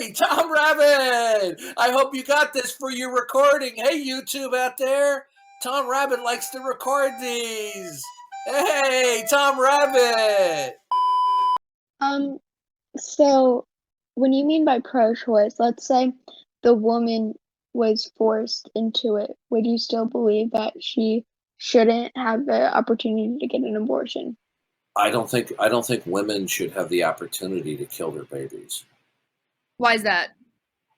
Hey, Tom Rabbit! I hope you got this for your recording. Hey, YouTube out there. Tom Rabbit likes to record these. Hey, Tom Rabbit! So when you mean by pro-choice, let's say the woman was forced into it, would you still believe that she shouldn't have the opportunity to get an abortion? I don't think women should have the opportunity to kill their babies. Why is that?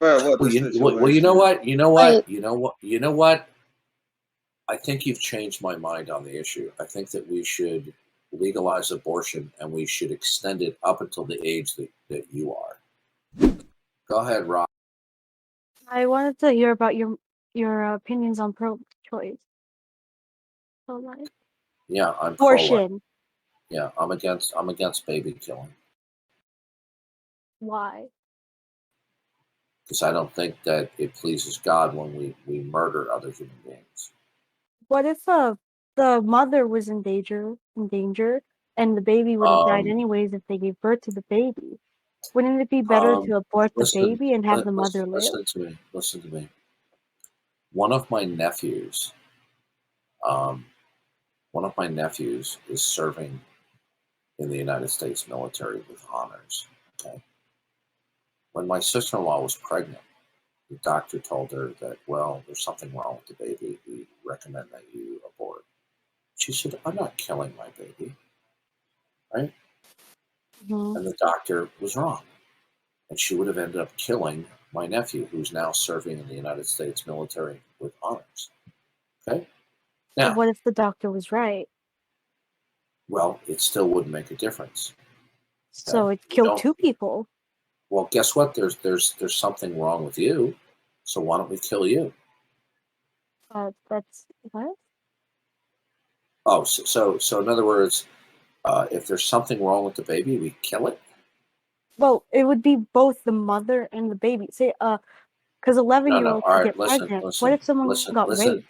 Well, you know what? I think you've changed my mind on the issue. I think that we should legalize abortion and we should extend it up until the age that you are. Go ahead, Rob. I wanted to hear about your opinions on pro-choice. Pro-life. Yeah, I'm abortion. Yeah, I'm against baby killing. Why? Because I don't think that it pleases God when we murder other human beings. What if the mother was in danger, and the baby would have died anyways if they gave birth to the baby? Wouldn't it be better to abort the baby and have the mother live? Listen to me. One of my nephews is serving in the United States military with honors. Okay. When my sister-in-law was pregnant, the doctor told her that, well, there's something wrong with the baby. We recommend that you abort. She said, I'm not killing my baby. Right? Mm-hmm. And the doctor was wrong. And she would have ended up killing my nephew, who's now serving in the United States military with honors. Okay? Now, what if the doctor was right? Well, it still wouldn't make a difference. So it killed two people. Well, guess what? There's something wrong with you. So why don't we kill you? That's what? Oh, so in other words, if there's something wrong with the baby, we kill it? Well, it would be both the mother and the baby. Say, because 11-year-olds get pregnant. What if someone got raped?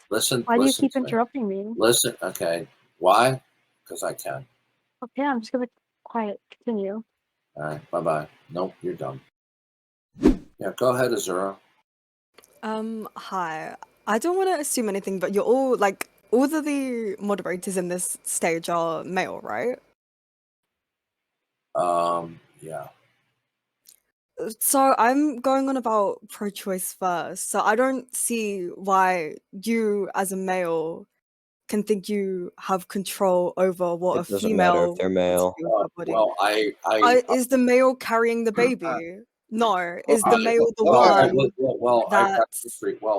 Why do you keep interrupting me? Listen, okay. Why? Because I can. Okay, I'm just gonna be quiet. Continue. All right, bye-bye. Nope, you're done. Yeah, go ahead, Azura. Hi. I don't want to assume anything, but you're all of the moderators in this stage are male, right? Yeah. So I'm going on about pro-choice first. So I don't see why you, as a male, can think you have control over what It doesn't matter if they're male. Well, is the male carrying the baby? No. Is the male the one?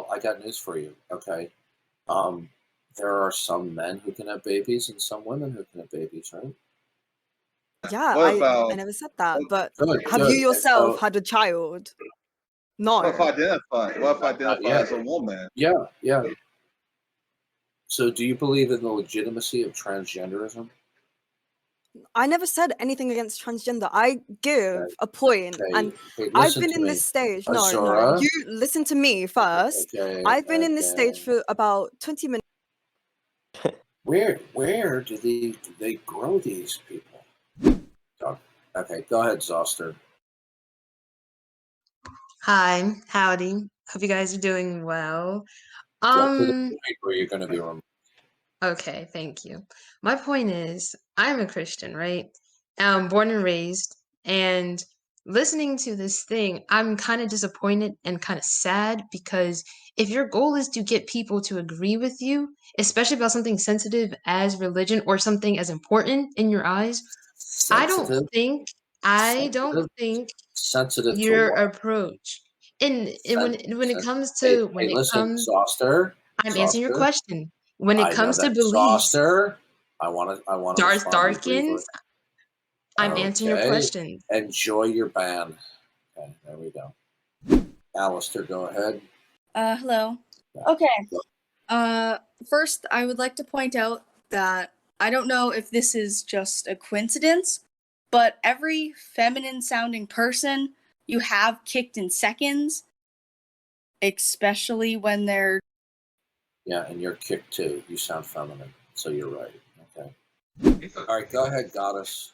I got news for you. Okay. There are some men who can have babies and some women who can have babies, right? Yeah, I never said that. But have you yourself had a child? No. What if I identify as a woman? Yeah. So do you believe in the legitimacy of transgenderism? I never said anything against transgender. I give a point, and I've been in this stage. No, you listen to me first. I've been in this stage for about 20 minutes. Where do they grow these people? Okay, go ahead, Zoster. Hi, howdy. Hope you guys are doing well. Where you're going to be removed. Okay, thank you. My point is, I'm a Christian, right? I'm born and raised, and listening to this thing, I'm kind of disappointed and kind of sad because if your goal is to get people to agree with you, especially about something sensitive as religion or something as important in your eyes, I don't think sensitive your approach and when it comes to Zoster, I'm answering your question. When it comes to beliefs, Zoster, I want to Darth Dawkins, I'm answering your question. Enjoy your ban. Okay, there we go. Alistair, go ahead. Hello. Okay. First, I would like to point out that I don't know if this is just a coincidence, but every feminine-sounding person you have kicked in seconds, especially when they're... Yeah, and you're kicked too. You sound feminine, so you're right. Okay. All right, go ahead, Goddess.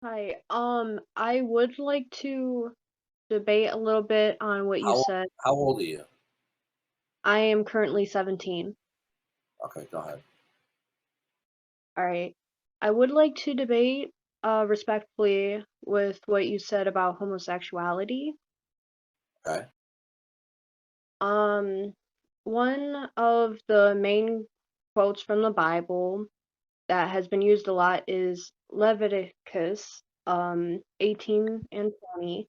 Hi. I would like to debate a little bit on what you said. How old are you? I am currently 17. Okay, go ahead. All right. I would like to debate respectfully with what you said about homosexuality. Okay. One of the main quotes from the Bible that has been used a lot is Leviticus 18 and 20,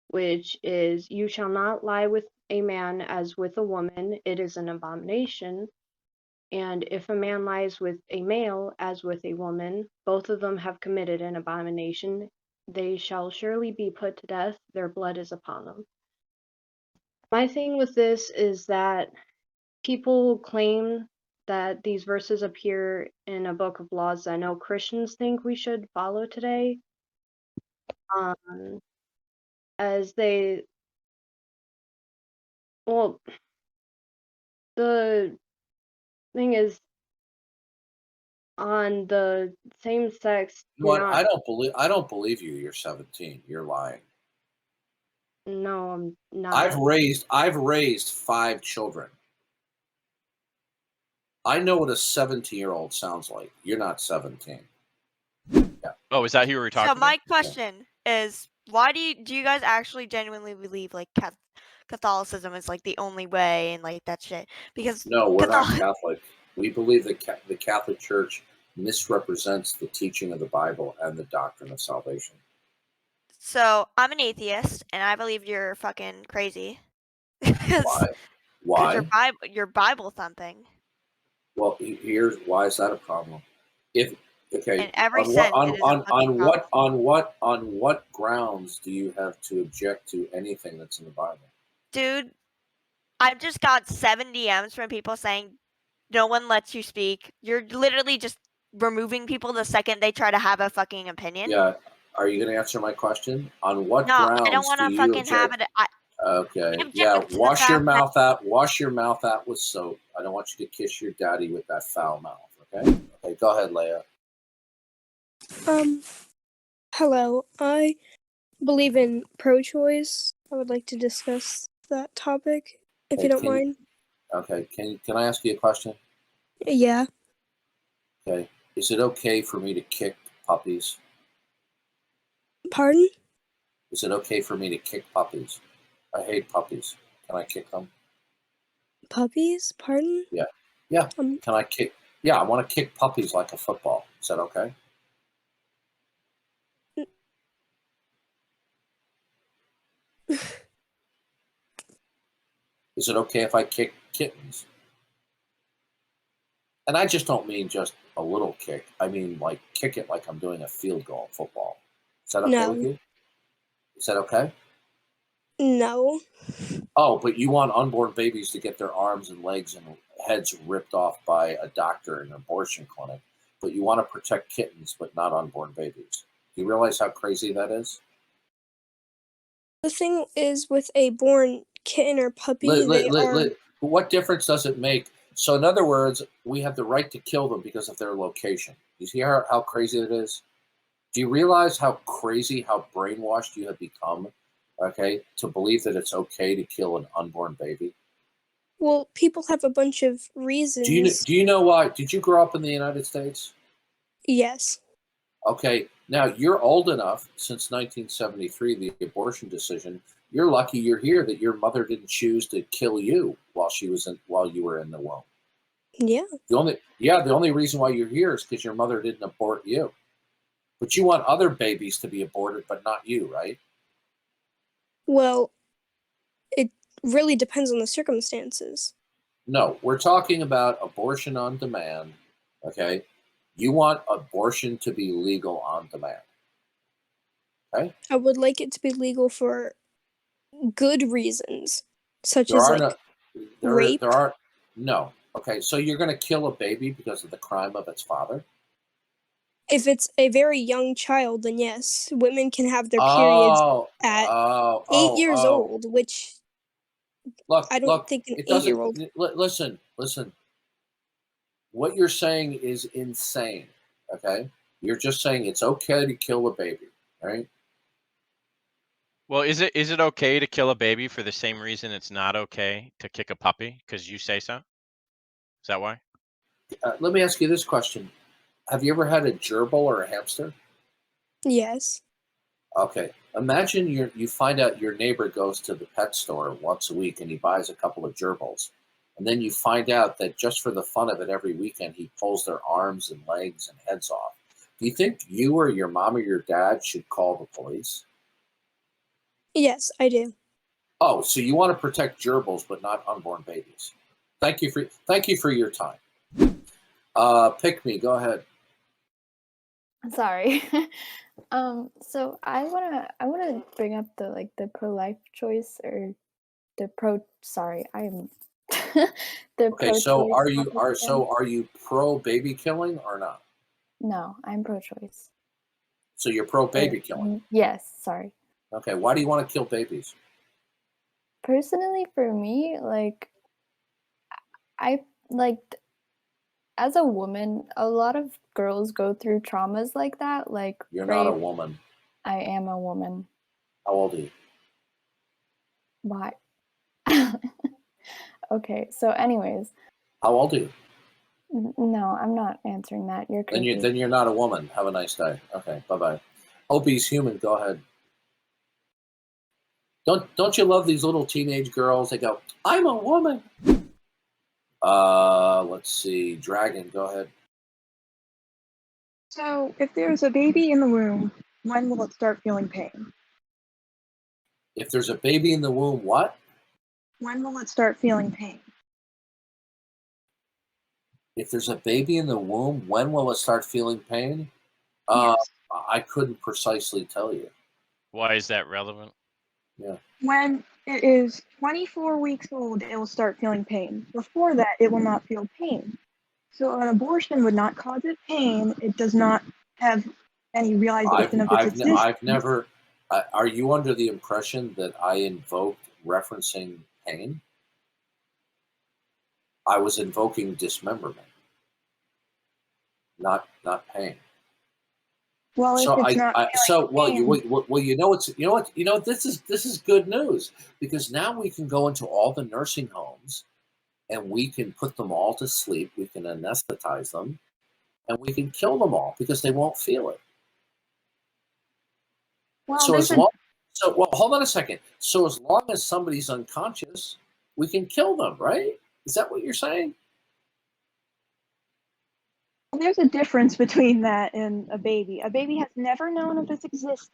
which is, "You shall not lie with a man as with a woman, it is an abomination. And if a man lies with a male as with a woman, both of them have committed an abomination. They shall surely be put to death, their blood is upon them." My thing with this is that people claim that these verses appear in a book of laws that I know Christians think we should follow today. As they, well, the thing is, on the same sex. What? I don't believe you. You're 17. You're lying. No, I'm not. I've raised 5 children. I know what a 17-year-old sounds like. You're not 17. Yeah. Oh, is that who we were talking about? So my question is, why do you guys actually genuinely believe like Catholicism is like the only way and like that shit? Because no, we're not Catholic. We believe that the Catholic Church misrepresents the teaching of the Bible and the doctrine of salvation. So I'm an atheist, and I believe you're fucking crazy. Why? You're Bible thumping. Well, here's why is that a problem? On what grounds do you have to object to anything that's in the Bible? Dude, I've just got 7 DMs from people saying no one lets you speak. You're literally just removing people the second they try to have a fucking opinion. Yeah. Are you going to answer my question? On what grounds I don't want to fucking have it. Okay. Yeah. Wash your mouth out. Wash your mouth out with soap. I don't want you to kiss your daddy with that foul mouth. Okay. Okay. Go ahead, Leia. Hello. I believe in pro-choice. I would like to discuss that topic, if you don't mind. Okay. Can I ask you a question? Yeah. Okay. Is it okay for me to kick puppies? Pardon? Is it okay for me to kick puppies? I hate puppies. Can I kick them? Puppies? Pardon? Yeah. Yeah. Can I kick? Yeah, I want to kick puppies like a football. Is that okay? Is it okay if I kick kittens? And I just don't mean just a little kick. I mean like kick it like I'm doing a field goal in football. Is that okay with you? Is that okay? No. Oh, but you want unborn babies to get their arms and legs and heads ripped off by a doctor in an abortion clinic, but you want to protect kittens but not unborn babies. Do you realize how crazy that is? The thing is, with a born kitten or puppy, what difference does it make? So in other words, we have the right to kill them because of their location. You see how crazy it is? Do you realize how crazy, how brainwashed you have become, okay, to believe that it's okay to kill an unborn baby? Well, people have a bunch of reasons. Do you know why? Did you grow up in the United States? Yes. Okay, now you're old enough, since 1973, the abortion decision, you're lucky you're here that your mother didn't choose to kill you while you were in the womb. Yeah. The only reason why you're here is because your mother didn't abort you. But you want other babies to be aborted, but not you, right? Well, it really depends on the circumstances. No, we're talking about abortion on demand, okay? You want abortion to be legal on demand, okay? I would like it to be legal for good reasons, such as rape. No. Okay, so you're going to kill a baby because of the crime of its father? If it's a very young child, then yes, women can have their periods at 8 years old, which I don't think an 8-year-old. Listen. What you're saying is insane, okay? You're just saying it's okay to kill a baby, right? Well, is it okay to kill a baby for the same reason it's not okay to kick a puppy? Because you say so? Is that why? Let me ask you this question. Have you ever had a gerbil or a hamster? Yes. Okay. Imagine you find out your neighbor goes to the pet store once a week and he buys a couple of gerbils. And then you find out that just for the fun of it, every weekend he pulls their arms and legs and heads off. Do you think you or your mom or your dad should call the police? Yes, I do. Oh, so you want to protect gerbils but not unborn babies. Thank you for your time. Pick me, go ahead. Sorry. So I wanna bring up the pro-life choice or the pro. Sorry, I'm the Okay, so pro-choice. are you pro baby killing or not? No, I'm pro-choice. So you're pro baby killing? Yes, sorry. Okay, why do you want to kill babies? Personally, for me, I as a woman, a lot of girls go through traumas like that, like You're rape. not a woman. I am a woman. How old are you? Why? Okay, so anyways. How old are you? No, I'm not answering that. You're creepy. Then you're not a woman. Have a nice day. Okay, bye-bye. Opie's human, go ahead. Don't you love these little teenage girls? They go, I'm a woman. Let's see. Dragon, go ahead. So, if there's a baby in the womb, when will it start feeling pain? If there's a baby in the womb, what? When will it start feeling pain? If there's a baby in the womb, when will it start feeling pain? Yes. I couldn't precisely tell you. Why is that relevant? Yeah. When it is 24 weeks old, it will start feeling pain. Before that, it will not feel pain. So an abortion would not cause it pain. It does not have any realization of its existence. I've never. Are you under the impression that I invoked referencing pain? I was invoking dismemberment, not pain. Well, So if it's not this is good news, because now we can go into all the nursing homes and we can put them all to sleep. We can anesthetize them and we can kill them all because they won't feel it. Well, hold on a second. So as long as somebody's unconscious, we can kill them, right? Is that what you're saying? There's a difference between that and a baby. A baby has never known of its existence.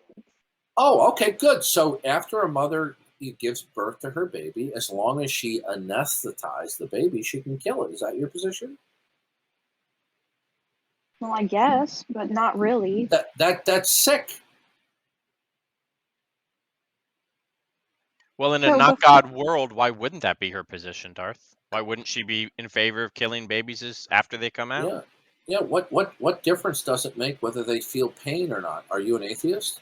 Oh, okay, good. So after a mother gives birth to her baby, as long as she anesthetized the baby, she can kill it. Is that your position? Well, I guess, but not really. That's sick. Well, in a not God world, why wouldn't that be her position, Darth? Why wouldn't she be in favor of killing babies after they come out? Yeah. What difference does it make whether they feel pain or not? Are you an atheist?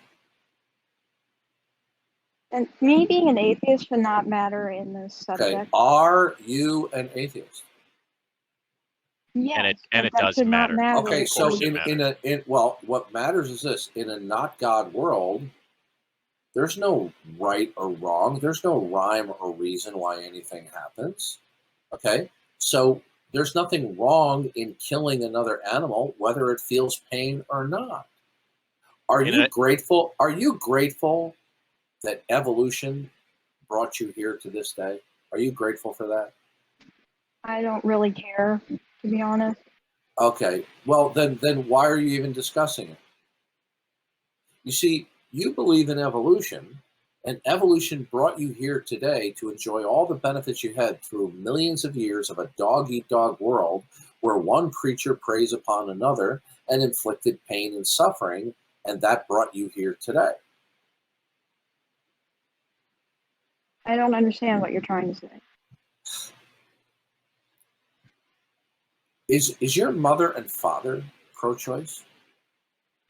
And me being an atheist should not matter in this subject. Okay. Are you an atheist? Yes, and it does matter. Okay, so what matters is this: in a not God world, there's no right or wrong. There's no rhyme or reason why anything happens. Okay, so there's nothing wrong in killing another animal, whether it feels pain or not. Are you grateful? Are you grateful that evolution brought you here to this day? Are you grateful for that? I don't really care, to be honest. Okay, well then why are you even discussing it? You see, you believe in evolution, and evolution brought you here today to enjoy all the benefits you had through millions of years of a dog-eat-dog world where one creature preys upon another and inflicted pain and suffering, and that brought you here today. I don't understand what you're trying to say. Is your mother and father pro-choice?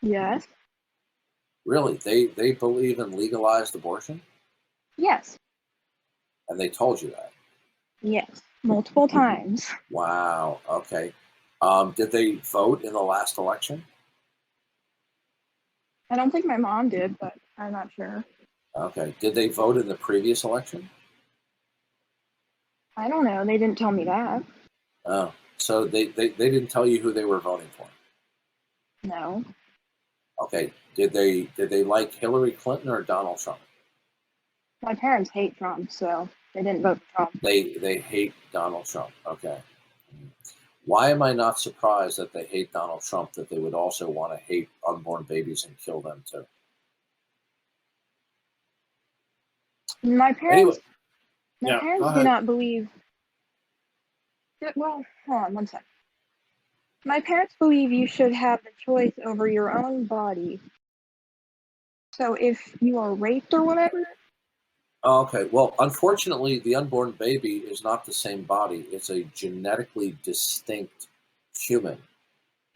Yes. Really? They believe in legalized abortion? Yes. And they told you that? Yes. Multiple times. Wow. Okay. Did they vote in the last election? I don't think my mom did, but I'm not sure. Okay. Did they vote in the previous election? I don't know. They didn't tell me that. Oh, so they didn't tell you who they were voting for? No. Okay. Did they like Hillary Clinton or Donald Trump? My parents hate Trump, so they didn't vote for Trump. They hate Donald Trump. Okay. Why am I not surprised that they hate Donald Trump, that they would also want to hate unborn babies and kill them too? My parents, Anyway, do not believe. Well, hold on one second. My parents believe you should have the choice over your own body. So if you are raped or whatever. Okay. Well, unfortunately, the unborn baby is not the same body. It's a genetically distinct human.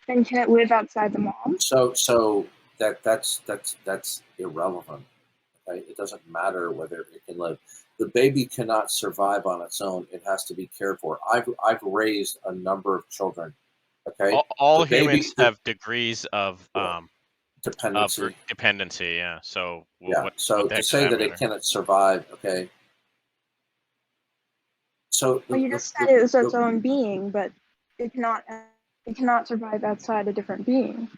Then can it live outside the mom? So that's irrelevant. Okay? It doesn't matter whether it can live. The baby cannot survive on its own. It has to be cared for. I've raised a number of children. Okay. All humans have degrees of dependency. Dependency, yeah. So So to say that it cannot survive, okay. So well, you just said it was its own being, but it cannot survive outside a different being.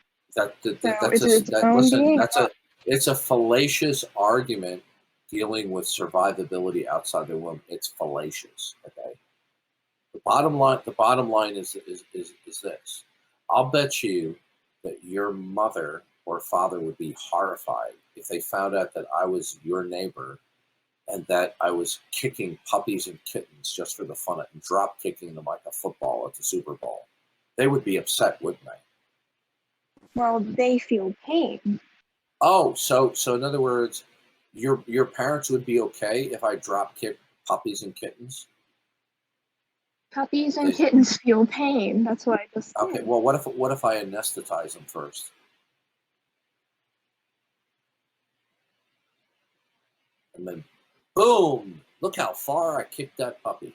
It's a fallacious argument dealing with survivability outside the womb. It's fallacious. Okay. The bottom line is this. I'll bet you that your mother or father would be horrified if they found out that I was your neighbor and that I was kicking puppies and kittens just for the fun of it and drop kicking them like a football at the Super Bowl. They would be upset, wouldn't they? Well, they feel pain. Oh, so in other words, your parents would be okay if I drop kick puppies and kittens? Puppies and kittens feel pain. That's what I just said. Okay. Well, what if I anesthetize them first? And then, boom! Look how far I kicked that puppy.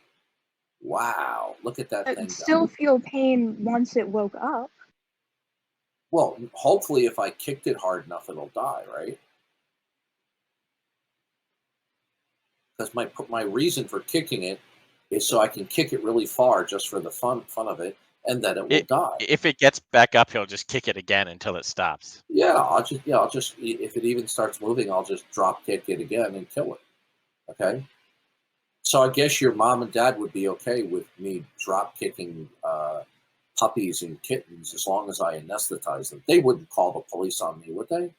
Wow! Look at that thing. It still feel pain once it woke up. Well, hopefully, if I kicked it hard enough, it'll die, right? Because my reason for kicking it is so I can kick it really far just for the fun of it, and then it will die. If it gets back up, he'll just kick it again until it stops. Yeah, I'll just if it even starts moving, I'll just drop kick it again and kill it. Okay. So I guess your mom and dad would be okay with me drop kicking puppies and kittens as long as I anesthetize them. They wouldn't call the police on me, would they?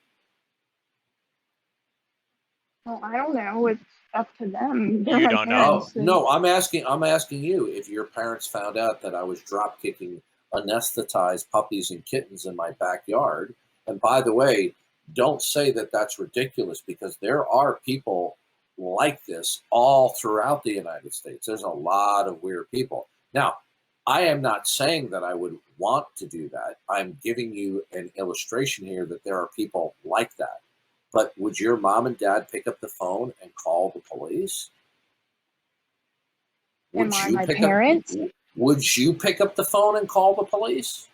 Well, I don't know. It's up to them. You don't know? No, I'm asking you if your parents found out that I was drop kicking anesthetized puppies and kittens in my backyard. And by the way, don't say that that's ridiculous, because there are people like this all throughout the United States. There's a lot of weird people. Now, I am not saying that I would want to do that. I'm giving you an illustration here that there are people like that. But would your mom and dad pick up the phone and call the police? Would you my parents? Would you pick up the phone and call the police?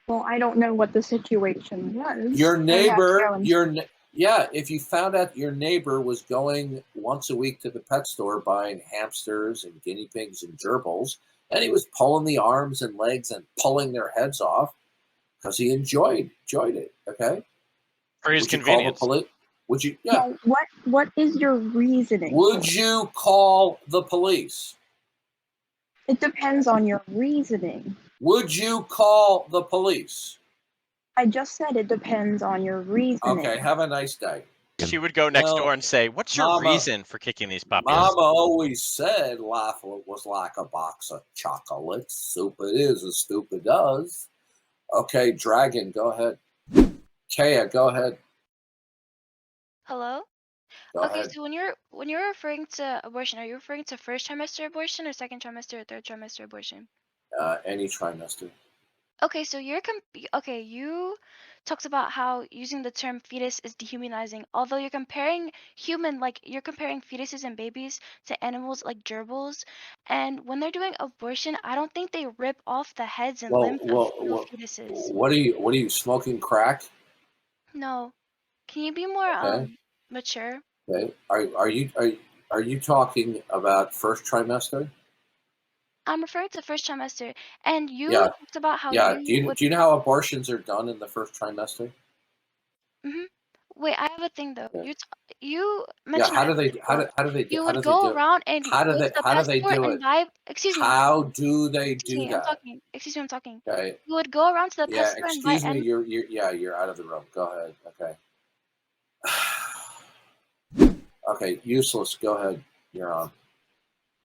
Well, I don't know what the situation was. Your neighbor, if you found out your neighbor was going once a week to the pet store buying hamsters and guinea pigs and gerbils, and he was pulling the arms and legs and pulling their heads off because he enjoyed it. Okay. For his convenience. Would you? Yeah. Now, what is your reasoning? Would you call the police? It depends on your reasoning. Would you call the police? I just said it depends on your reasoning. Okay, have a nice day. She would go next door and say, "What's your reason for kicking these puppies?" Mama always said life was like a box of chocolates. Stupid is as stupid does. Okay, Dragon, go ahead. Kaya, go ahead. Hello? Go Okay, ahead. so when you're referring to abortion, are you referring to first trimester abortion or second trimester or third trimester abortion? Any trimester. Okay, so you talked about how using the term fetus is dehumanizing, although you're comparing fetuses and babies to animals like gerbils, and when they're doing abortion, I don't think they rip off the heads and limbs of fetuses. What are you smoking crack? No. Can you be more mature? Okay. Are you talking about first trimester? I'm referring to first trimester, and you Yeah. talked about how Yeah. you Do you know how abortions are done in the first trimester? Mhm. Wait, I have a thing though. Yeah. You Yeah. mentioned How do it they before. how You do would they go do it? around and How do go to the they passport do and it? buy. Excuse me. How do they Excuse do me. I'm that? talking. Excuse me. I'm talking. Okay. You would go around to the Yeah. passport and buy Excuse me. You're out of the room. Go ahead. Okay. Okay. Useless. Go ahead. You're on.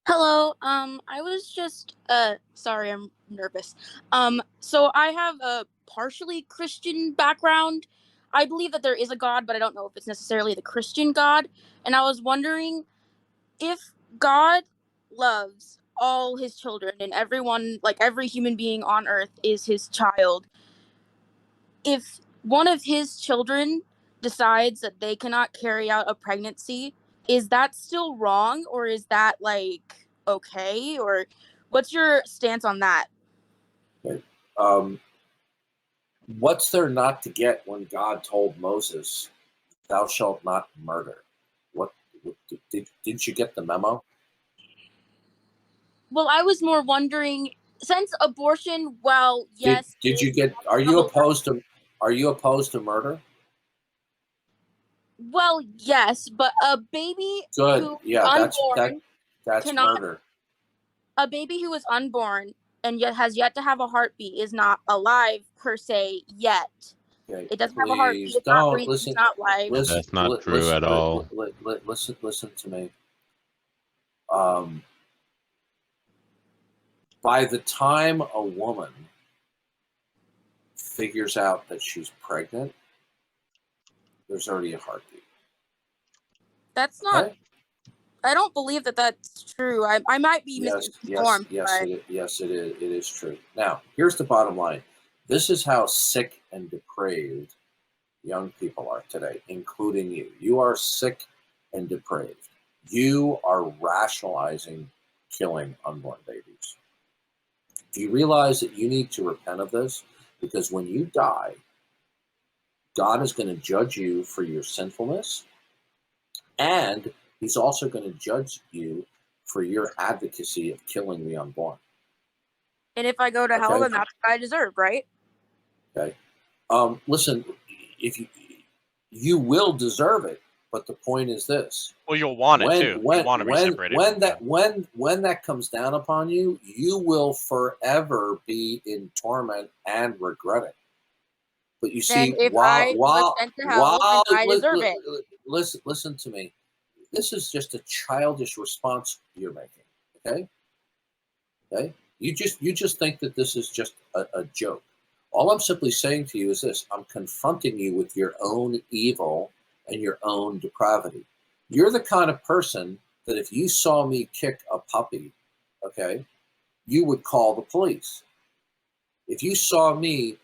Hello. I was just sorry, I'm nervous. So I have a partially Christian background. I believe that there is a God, but I don't know if it's necessarily the Christian God. And I was wondering if God loves all his children and everyone, like every human being on earth is his child. If one of his children decides that they cannot carry out a pregnancy, is that still wrong, or is that like okay, or what's your stance on that? Okay. What's there not to get when God told Moses, "Thou shalt not murder"? What didn't you get the memo? Well, I was more wondering, since abortion, well, yes. Did you get? Are you opposed to murder? Well, yes, but a baby Good. who Yeah, unborn that's cannot. murder. A baby who is unborn and yet has yet to have a heartbeat is not alive per se yet. Okay, It doesn't have a heartbeat. please It's not don't breathing. listen. It's not life. That's not true at all. Listen to me. By the time a woman figures out that she's pregnant, there's already a heartbeat. That's not. Okay? I don't believe that that's true. I might be misinformed. Yes, it is. It is true. Now, here's the bottom line. This is how sick and depraved young people are today, including you. You are sick and depraved. You are rationalizing killing unborn babies. Do you realize that you need to repent of this? Because when you die, God is going to judge you for your sinfulness, and he's also going to judge you for your advocacy of killing the unborn. And if I go to hell, then that's what I deserve, right? Okay. Listen, if you will deserve it, but the point is this. Well, you'll want it too. You want to be separated. When that comes down upon you, you will forever be in torment and regret it. But you see, listen to me. This is just a childish response you're making. Okay. Okay. You just think that this is just a joke. All I'm simply saying to you is this: I'm confronting you with your own evil and your own depravity. You're the kind of person that if you saw me kick a puppy, okay, you would call the police. If you saw me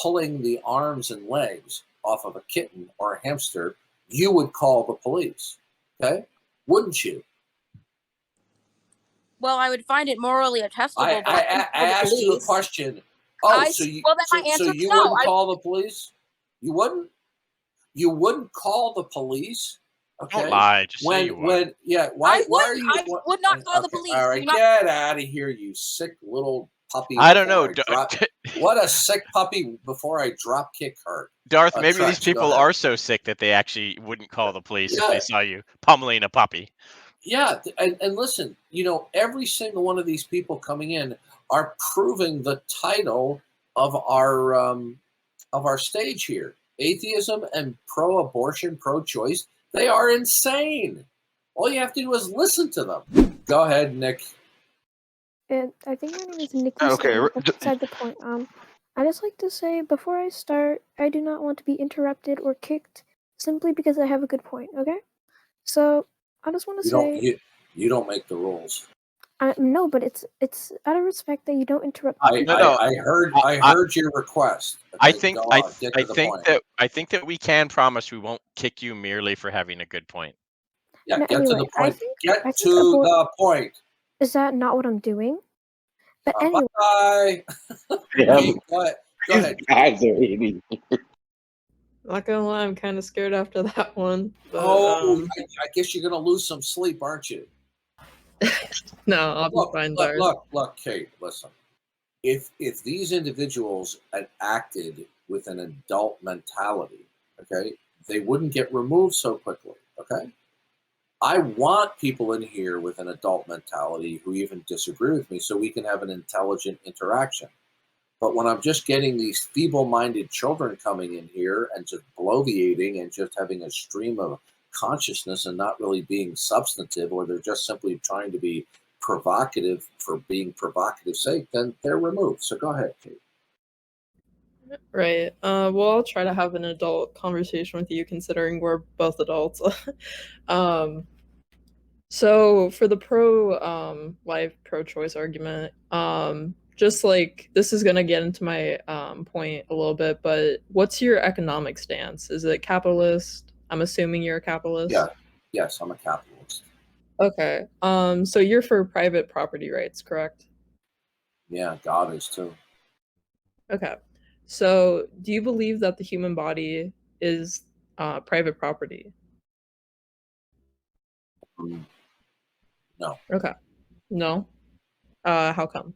pulling the arms and legs off of a kitten or a hamster, you would call the police. Okay? Wouldn't you? Well, I would find it morally attestable. I asked you a question. Oh, so you wouldn't call the police? You wouldn't? You wouldn't call the police? Okay. Don't lie. Just say you would. Why are you? I would not call the police. All right, get out of here, you sick little puppy. I don't know. What a sick puppy before I drop kick her. Darth, maybe these people are so sick that they actually wouldn't call the police if they saw you pummeling a puppy. Yeah, and listen, every single one of these people coming in are proving the title of our stage here. Atheism and pro-abortion, pro-choice, they are insane. All you have to do is listen to them. Go ahead, Nick. And I think my name is Nikki. Okay. That's beside the point. I just like to say before I start, I do not want to be interrupted or kicked simply because I have a good point. Okay, so I just want to say you don't make the rules. No, but it's out of respect that you don't interrupt. I heard your request. Okay, I think that we can promise we won't kick you merely for having a good point. Yeah, No, get anyway, to the point. I think the point. Is that not what I'm doing? But anyway. Bye. Yeah. Go ahead. Guys are eating. Not gonna lie, I'm kind of scared after that one. But, I guess you're gonna lose some sleep, aren't you? No, I'll be fine, Darth. Look, Kate, listen. If these individuals had acted with an adult mentality, okay, they wouldn't get removed so quickly, okay? I want people in here with an adult mentality who even disagree with me so we can have an intelligent interaction. But when I'm just getting these feeble-minded children coming in here and just bloviating and just having a stream of consciousness and not really being substantive, or they're just simply trying to be provocative for being provocative sake, then they're removed. So go ahead, Kate. Right. Well, I'll try to have an adult conversation with you, considering we're both adults. So for the life, pro-choice argument, just like this is gonna get into my point a little bit, but what's your economic stance? Is it capitalist? I'm assuming you're a capitalist. Yeah. Yes, I'm a capitalist. Okay. So you're for private property rights, correct? Yeah, God is too. Okay. So do you believe that the human body is private property? No. Okay. No. How come?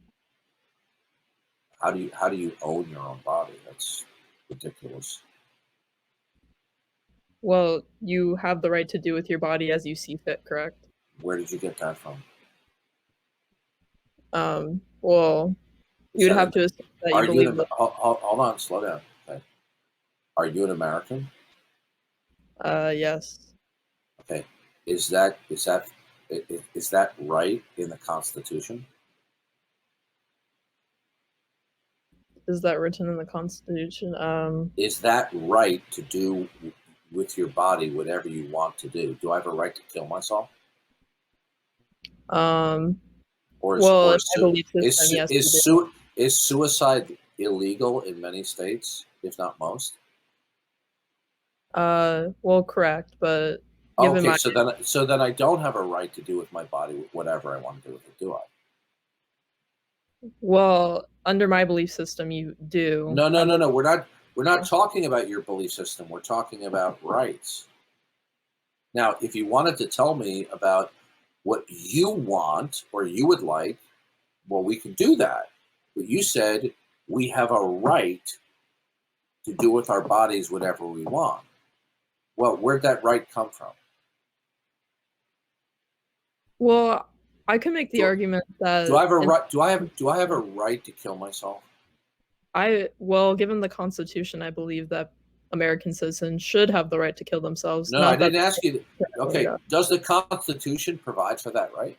How do you own your own body? That's ridiculous. Well, you have the right to do with your body as you see fit, correct? Where did you get that from? Well, you'd have to assume that you believe that. Hold on, slow down. Okay. Are you an American? Yes. Okay. Is that right in the Constitution? Is that written in the Constitution? Is that right to do with your body whatever you want to do? Do I have a right to kill myself? Is suicide illegal in many states, if not most? Well, correct, but okay, so then I don't have a right to do with my body whatever I want to do with it, do I? Well, under my belief system, you do. No. We're not talking about your belief system. We're talking about rights. Now, if you wanted to tell me about what you want or you would like, well, we can do that. But you said we have a right to do with our bodies whatever we want. Well, where'd that right come from? Well, I can make the argument that do I have a right? Do I have a right to kill myself? Well, given the Constitution, I believe that American citizens should have the right to kill themselves. No, I didn't ask you. Okay, does the Constitution provide for that right?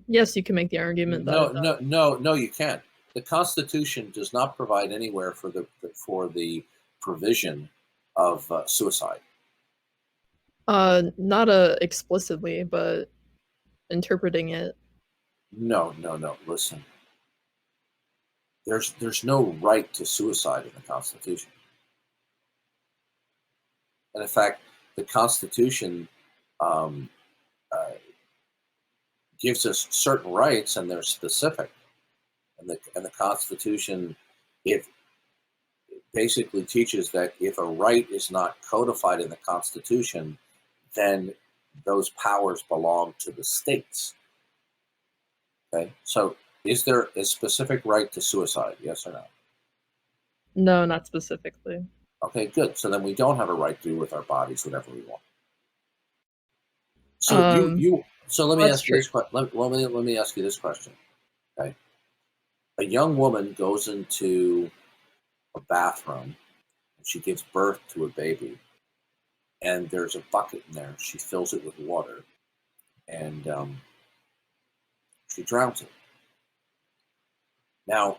Yes, you can make the argument that no, you can't. The Constitution does not provide anywhere for the provision of suicide. Not explicitly, but interpreting it. No. Listen, there's no right to suicide in the Constitution. And in fact, the Constitution gives us certain rights, and they're specific. And the Constitution, it basically teaches that if a right is not codified in the Constitution, then those powers belong to the states. Okay, so is there a specific right to suicide? Yes or no? No, not specifically. Okay, good. So then we don't have a right to do with our bodies whatever we want. So So let me ask you this. Let me ask you this question. Okay, a young woman goes into a bathroom and she gives birth to a baby, and there's a bucket in there. She fills it with water, and she drowns it. Now,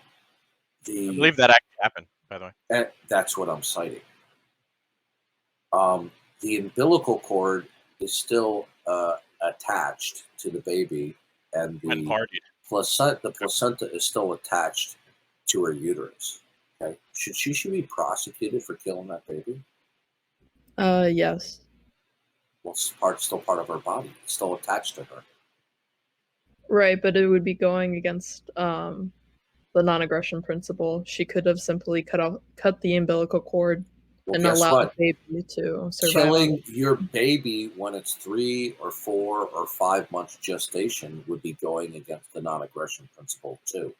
I believe that actually happened, by the way. That's what I'm citing. The umbilical cord is still attached to the baby, and the placenta is still attached to her uterus. Okay, should she be prosecuted for killing that baby? Yes. Well, it's still part of her body. It's still attached to her. Right, but it would be going against the non-aggression principle. She could have simply cut the umbilical cord. and allow the baby to survive. Killing your baby when it's 3 or 4 or 5 months gestation would be going against the non-aggression principle too.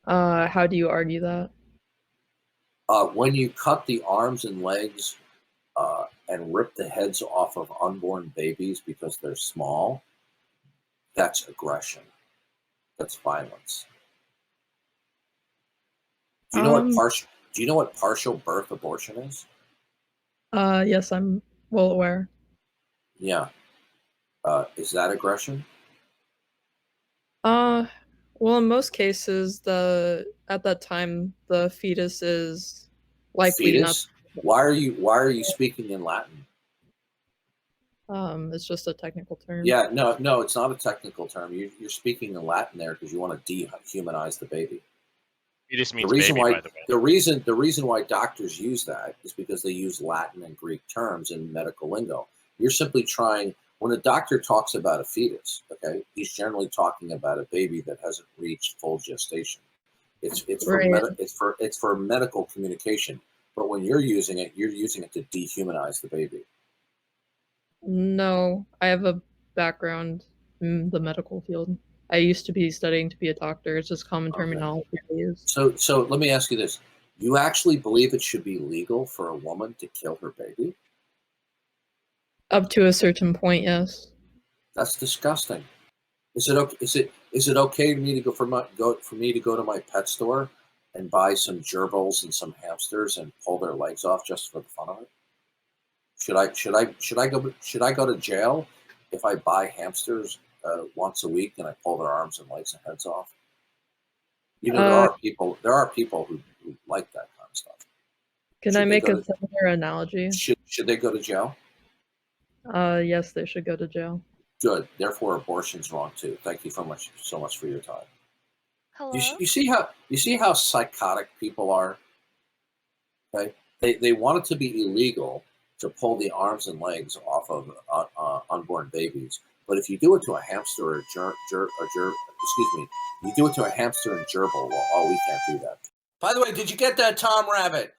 How do you argue that? When you cut the arms and legs and rip the heads off of unborn babies because they're small, that's aggression. That's violence. Do you know what partial birth abortion is? Yes, I'm well aware. Yeah. Is that aggression? Well, in most cases, at that time the fetus is likely not. Why are you speaking in Latin? It's just a technical term. Yeah, no, it's not a technical term. You're speaking in Latin there because you want to dehumanize the baby. Fetus means baby, by the way. The reason why doctors use that is because they use Latin and Greek terms in medical lingo. You're simply trying, when a doctor talks about a fetus, okay, he's generally talking about a baby that hasn't reached full gestation. It's for medical communication. But when you're using it to dehumanize the baby. No, I have a background in the medical field. I used to be studying to be a doctor. It's just common terminology I use. So let me ask you this. You actually believe it should be legal for a woman to kill her baby? Up to a certain point, yes. That's disgusting. Is it okay for me to go to my pet store and buy some gerbils and some hamsters and pull their legs off just for the fun of it? Should I go to jail if I buy hamsters once a week and I pull their arms and legs and heads off? You know, there are people who like that kind of stuff. Can I make a similar analogy? Should they go to jail? Yes, they should go to jail. Good. Therefore, abortion's wrong too. Thank you so much for your time. Hello? You see how psychotic people are? Okay, they want it to be illegal to pull the arms and legs off of unborn babies, but if you do it to a hamster or you do it to a hamster and gerbil, well, we can't do that. By the way, did you get that, Tom Rabbit?